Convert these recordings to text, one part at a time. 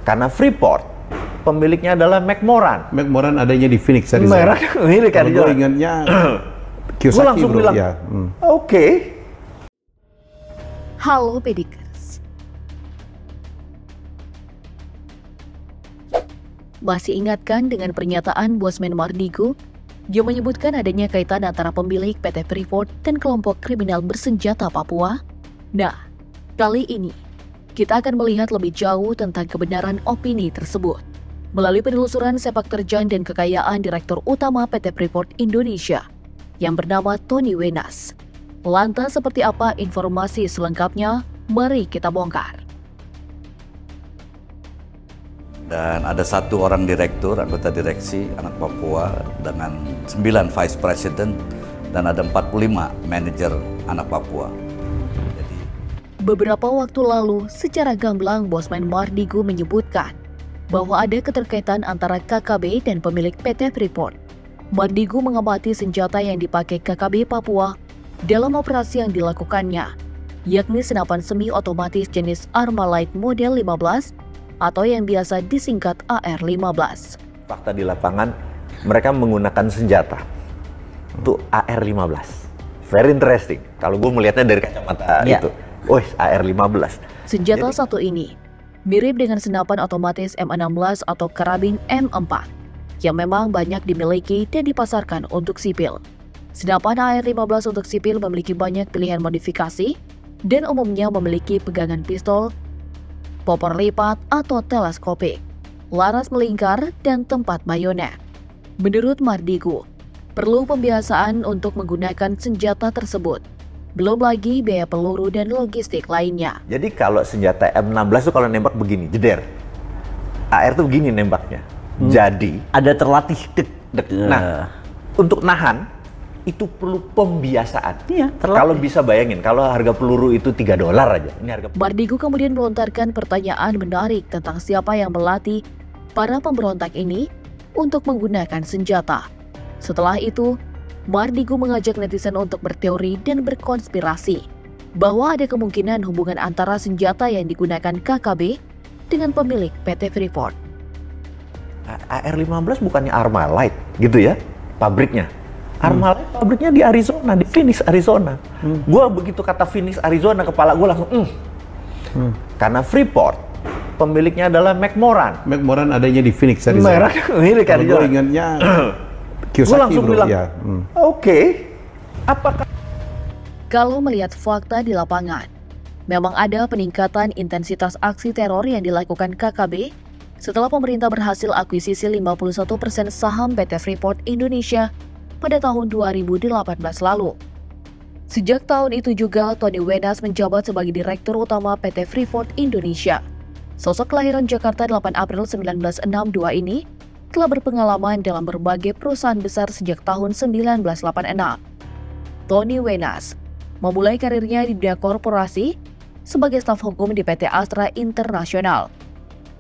Karena Freeport pemiliknya adalah McMoran. McMoran adanya di Phoenix, Arizona. Milik Kalau gue ingatnya gue Kiyosaki, langsung bro. bilang, Ya. oke. Halo Pedikers. Masih ingatkan dengan pernyataan Bosman Mardigu yang menyebutkan adanya kaitan antara pemilik PT Freeport dan kelompok kriminal bersenjata Papua? Nah, kali ini kita akan melihat lebih jauh tentang kebenaran opini tersebut melalui penelusuran sepak terjang dan kekayaan Direktur Utama PT Freeport Indonesia yang bernama Tony Wenas. Lantas seperti apa informasi selengkapnya? Mari kita bongkar. Dan ada satu orang direktur, anggota direksi anak Papua dengan 9 vice president dan ada 45 manajer anak Papua. Beberapa waktu lalu, secara gamblang Bosman Mardigu menyebutkan bahwa ada keterkaitan antara KKB dan pemilik PT Freeport. Mardigu mengamati senjata yang dipakai KKB Papua dalam operasi yang dilakukannya, yakni senapan semi otomatis jenis Armalite model 15 atau yang biasa disingkat AR-15. Fakta di lapangan, mereka menggunakan senjata untuk AR-15. Very interesting. Kalau gue melihatnya dari kacamata itu. AR-15. Senjata satu ini mirip dengan senapan otomatis M16 atau karabin M4 yang memang banyak dimiliki dan dipasarkan untuk sipil. Senapan AR-15 untuk sipil memiliki banyak pilihan modifikasi dan umumnya memiliki pegangan pistol, popor lipat atau teleskopik, laras melingkar, dan tempat bayonet. Menurut Mardigu, perlu pembiasaan untuk menggunakan senjata tersebut. Belum lagi biaya peluru dan logistik lainnya. Jadi kalau senjata M16 itu kalau nembak begini, jeder. AR tuh begini nembaknya. Jadi ada terlatih Nah, untuk nahan itu perlu pembiasaan. Iya, terlatih. Kalau bisa bayangin, kalau harga peluru itu $3 aja. Ini harga. Mardigu kemudian melontarkan pertanyaan menarik tentang siapa yang melatih para pemberontak ini untuk menggunakan senjata. Setelah itu, Mardigu mengajak netizen untuk berteori dan berkonspirasi bahwa ada kemungkinan hubungan antara senjata yang digunakan KKB dengan pemilik PT Freeport. AR-15 bukannya Armalite gitu ya, pabriknya. Armalite pabriknya di Arizona, di Phoenix, Arizona. Gua begitu kata Phoenix, Arizona, kepala gue langsung Karena Freeport pemiliknya adalah McMoran. McMoran adanya di Phoenix, Arizona. Milik Kalau gue Arizona. ingatnya Gue Kiyosaki, langsung bro. bilang, Ya. oke. Apakah Kalau melihat fakta di lapangan, memang ada peningkatan intensitas aksi teror yang dilakukan KKB setelah pemerintah berhasil akuisisi 51% saham PT Freeport Indonesia pada tahun 2018 lalu. Sejak tahun itu juga, Tony Wenas menjabat sebagai Direktur Utama PT Freeport Indonesia. Sosok kelahiran Jakarta 8 April 1962 ini telah berpengalaman dalam berbagai perusahaan besar sejak tahun 1986. Tony Wenas memulai karirnya di dunia korporasi sebagai staf hukum di PT Astra International.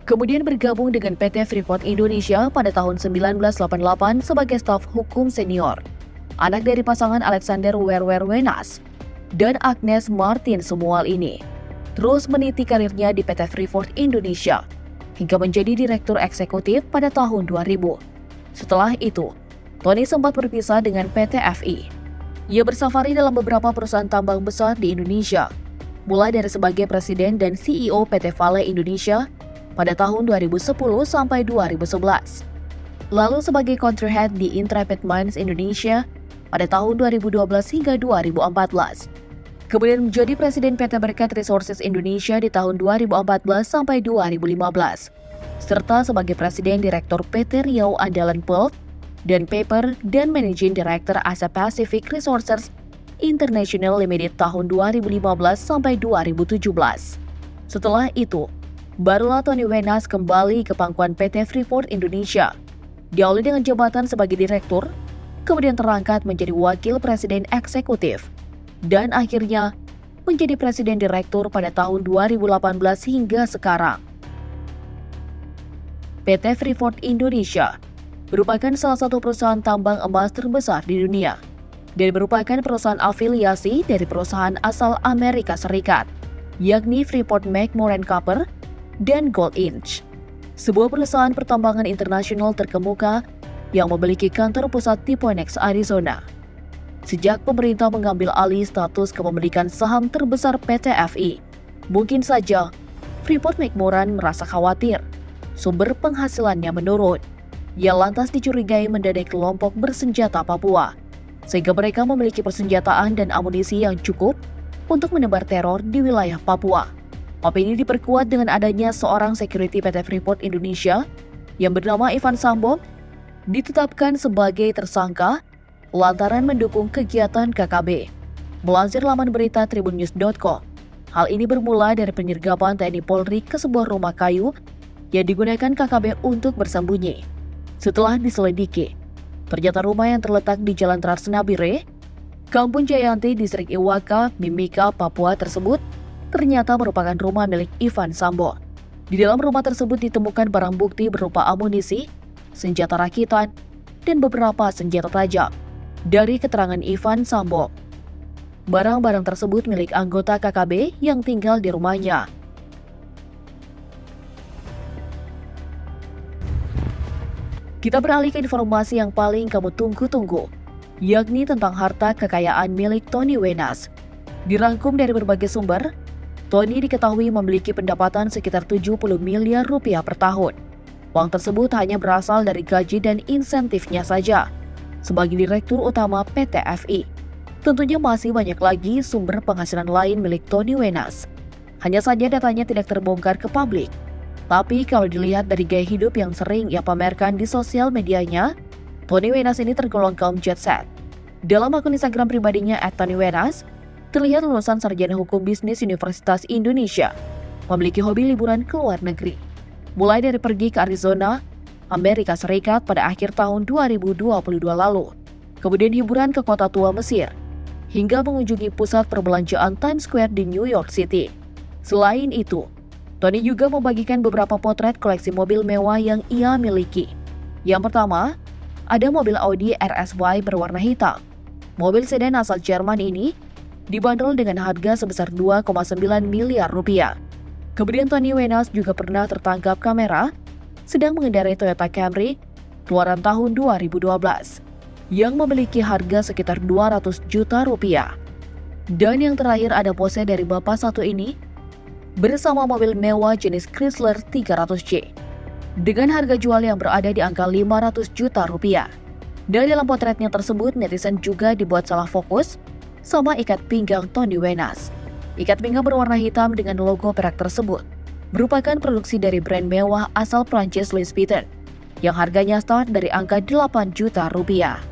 Kemudian bergabung dengan PT Freeport Indonesia pada tahun 1988 sebagai staf hukum senior. Anak dari pasangan Alexander Werwer Wenas dan Agnes Martin Semual ini terus meniti karirnya di PT Freeport Indonesia hingga menjadi direktur eksekutif pada tahun 2000. Setelah itu, Tony sempat berpisah dengan PT FI. Ia bersafari dalam beberapa perusahaan tambang besar di Indonesia, mulai dari sebagai presiden dan CEO PT Vale Indonesia pada tahun 2010 sampai 2011. Lalu sebagai country head di Intrepid Mines Indonesia pada tahun 2012 hingga 2014. Kemudian menjadi Presiden PT Berkat Resources Indonesia di tahun 2014 sampai 2015, serta sebagai Presiden Direktur PT Riau Andalan Pulp dan Paper dan Managing Director Asia Pacific Resources International Limited tahun 2015 sampai 2017. Setelah itu, barulah Tony Wenas kembali ke pangkuan PT Freeport Indonesia, diawali dengan jabatan sebagai Direktur, kemudian terangkat menjadi Wakil Presiden Eksekutif, dan akhirnya menjadi Presiden Direktur pada tahun 2018 hingga sekarang. PT Freeport Indonesia merupakan salah satu perusahaan tambang emas terbesar di dunia dan merupakan perusahaan afiliasi dari perusahaan asal Amerika Serikat, yakni Freeport-McMoRan Copper dan Gold Inch, sebuah perusahaan pertambangan internasional terkemuka yang memiliki kantor pusat di Phoenix, Arizona. Sejak pemerintah mengambil alih status kepemilikan saham terbesar PT FI, mungkin saja Freeport-McMoRan merasa khawatir sumber penghasilannya menurun. Ia lantas dicurigai mendanai kelompok bersenjata Papua, sehingga mereka memiliki persenjataan dan amunisi yang cukup untuk menebar teror di wilayah Papua. Opini diperkuat dengan adanya seorang security PT Freeport Indonesia yang bernama Ivan Sambo ditetapkan sebagai tersangka lantaran mendukung kegiatan KKB. Melansir laman berita tribunnews.com, hal ini bermula dari penyergapan TNI Polri ke sebuah rumah kayu yang digunakan KKB untuk bersembunyi. Setelah diselidiki, ternyata rumah yang terletak di Jalan Trans-Nabire, Kampung Jayanti, Distrik Iwaka, Mimika, Papua tersebut ternyata merupakan rumah milik Ivan Sambo. Di dalam rumah tersebut ditemukan barang bukti berupa amunisi, senjata rakitan, dan beberapa senjata tajam. Dari keterangan Ivan Sambo, barang-barang tersebut milik anggota KKB yang tinggal di rumahnya. Kita beralih ke informasi yang paling kamu tunggu-tunggu, yakni tentang harta kekayaan milik Tony Wenas. Dirangkum dari berbagai sumber, Tony diketahui memiliki pendapatan sekitar 70 miliar rupiah per tahun. Uang tersebut hanya berasal dari gaji dan insentifnya saja. Sebagai direktur utama PT FI, tentunya masih banyak lagi sumber penghasilan lain milik Tony Wenas. Hanya saja datanya tidak terbongkar ke publik. Tapi kalau dilihat dari gaya hidup yang sering ia pamerkan di sosial medianya, Tony Wenas ini tergolong kaum jet set. Dalam akun Instagram pribadinya @TonyWenas, terlihat lulusan sarjana hukum bisnis Universitas Indonesia, memiliki hobi liburan ke luar negeri. Mulai dari pergi ke Arizona, Amerika Serikat pada akhir tahun 2022 lalu, kemudian hiburan ke kota tua Mesir, hingga mengunjungi pusat perbelanjaan Times Square di New York City. Selain itu, Tony juga membagikan beberapa potret koleksi mobil mewah yang ia miliki. Yang pertama, ada mobil Audi RS-Y berwarna hitam. Mobil sedan asal Jerman ini dibanderol dengan harga sebesar 2,9 miliar rupiah. Kemudian Tony Wenas juga pernah tertangkap kamera sedang mengendarai Toyota Camry keluaran tahun 2012 yang memiliki harga sekitar 200 juta rupiah. Dan yang terakhir ada pose dari bapak satu ini bersama mobil mewah jenis Chrysler 300C dengan harga jual yang berada di angka 500 juta rupiah. Dan dalam potretnya tersebut, netizen juga dibuat salah fokus sama ikat pinggang Tony Wenas. Ikat pinggang berwarna hitam dengan logo perak tersebut merupakan produksi dari brand mewah asal Prancis Louis Vuitton yang harganya start dari angka 8 juta rupiah.